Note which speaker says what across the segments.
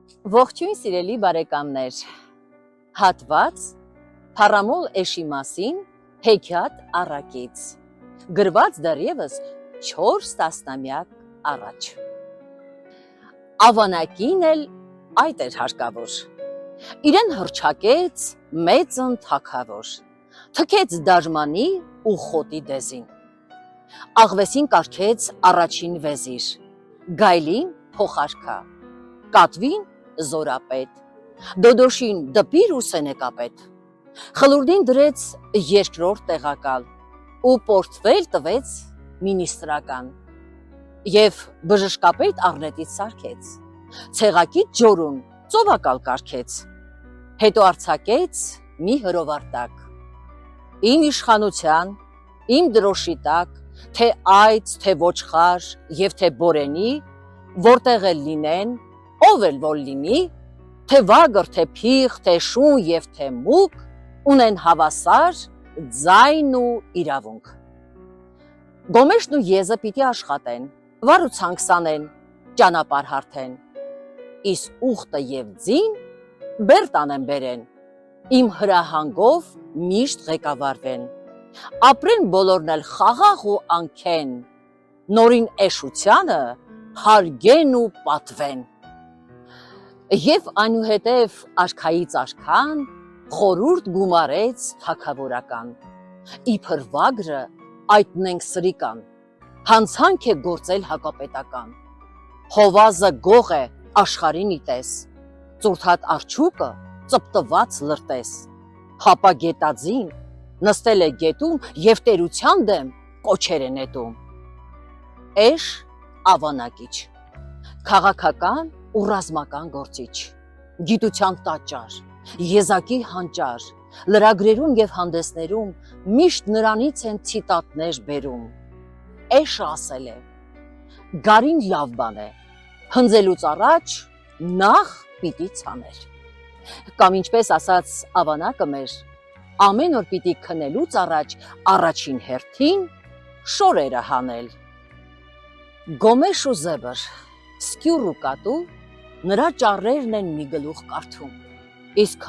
Speaker 1: Ողջույն սիրելի բարեկամներ, հատված Փարամոլ էշի մասին հեքիաթ առակից, գրված դեռևս 4 տասնամյակ առաջ։ Ավանակին էլ այդ էր հարկավոր, իրեն հռչակեց մեծն թագավոր, թքեց դաժմանի ու խոտի դեզին, աղվեսին կարգեց առաջին վեզիր, գայլին փոխարքա, կատվին զորապետ, դոդոշին դպիր ու սենեկապետ, խլուրդին դրեց երկրորդ տեղակալ ու պորտվել տվեց մինիստրական և բժշկապետ առնետից սարքեց, ցեղակից ջորուն ծովակալ կարգեց, հետո արձակեց մի հրովարտակ, իմ իշխանության, իմ դրոշի տակ, թե այծ, թե ոչխար և թե բորենի, որտեղ էլ լինեն, ով էլ որ լինի, թե վագր, թե փիղ, թե շուն և թե մուկ, ունեն հավասար ձայն ու իրավունք։ Գոմեշն ու եզը պիտի աշխատեն, վարուցանք սանեն, ճանապարհ հարթեն, իսկ ուխտը և ձին բերտ անեն բերեն, իմ հրահանգով միշտ ղեկավարվեն, ապրեն բոլորն էլ խաղաղ ու անքեն, նորին էշությանը հարգեն ու պատվեն։ Եվ այնուհետև արքայից արքան խորհուրդ գումարեց թագավորական, իբր վագրը այտնենք սրիկան, հանցանք է գործել հակապետական, հովազը գող է աշխարհին իտես, ծուրթատ արջուկը ծպտված լրտես, հապա գետաձին նստել է գետում և տերության դեմ կոչեր է նետում։ Էշ ավանակիչ, քաղաքական ու ռազմական գործիչ, գիտության տաճար, եզակի հանճար, լրագրերում և հանդեսներում միշտ նրանից են ցիտատներ բերում։ Էշը ասել է. գարին լավ բան է, հնձելուց առաջ նախ պիտի ցաներ, կամ ինչպես ասաց ավանակը մեր, ամեն օր պիտի քնելուց առաջ առաջին հերթին շորերը հանել։ Գոմեշ ու զեբր, սկյուռ ու կատու նրա ճառերն են մի գլուխ կարդում, իսկ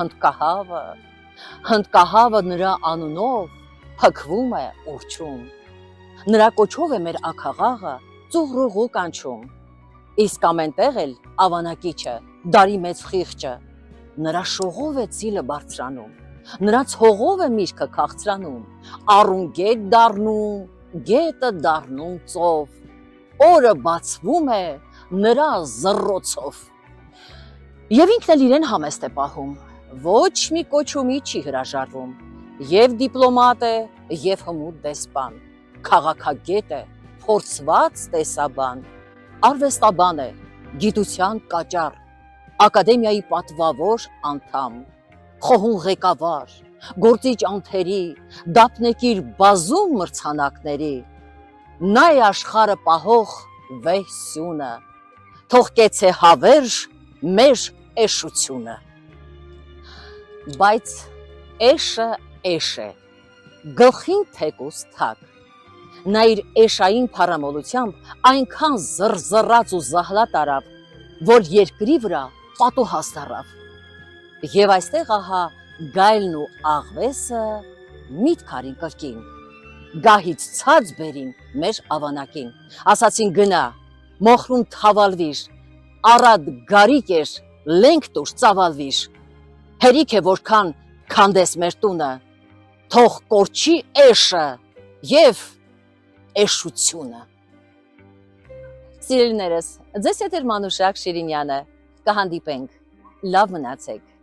Speaker 1: հնդկահավը նրա անունով փքվում է ուռչում, նրա կոչով է մեր աքաղաղը ծուղռուղու կանչում, իսկ ամենտեղ էլ ավանակիչը, դարի մեծ խիղճը, նրա շողով է ծիլը բարձրանում, նրա ցողով է միրգը քաղցրանում, առուն գետ դառնում, գետը դառնում ծով, օրը բացվում է նրա զռռոցով։ Եվ ինքն էլ իրեն համեստ է պահում, ոչ մի կոչումի չի հրաժարվում, և դիպլոմատ է, և հմուտ դեսպան, քաղաքագետ է, փորձված տեսաբան, արվեստաբան է, գիտության կաճառ, ակադեմիայի պատվավոր անդամ, խոհուն ղեկավար, գործիչ անթերի, դափնեկիր բազում մրցանակների, նա է աշխարհը պահող վեհ սյունը, թող կեցե հավերժ մեր էշությունը։ Բայց էշը էշ է, գլխին թեկուզ թակ, նա իր էշային փարամոլությամբ այնքան զռզռաց ու զահլատ արավ, որ երկրի վրա պատուհաս դառավ։ Եվ այստեղ ահա գայլն ու աղվեսը միտք արին կրկին, գահից ցած բերին մեր ավանակին, ասացին գնա, մոխրում թավալվիր, առատ գարիկ էր, լենք տուր ծավալվիր, հերիք է որքան քանդես մեր տունը, թող կորչի էշը և էշությունը։ Սիրելիներս, ձեզ հետ էր Մանուշակ Շիրինյանը, կհանդիպենք, լավ մնացեք։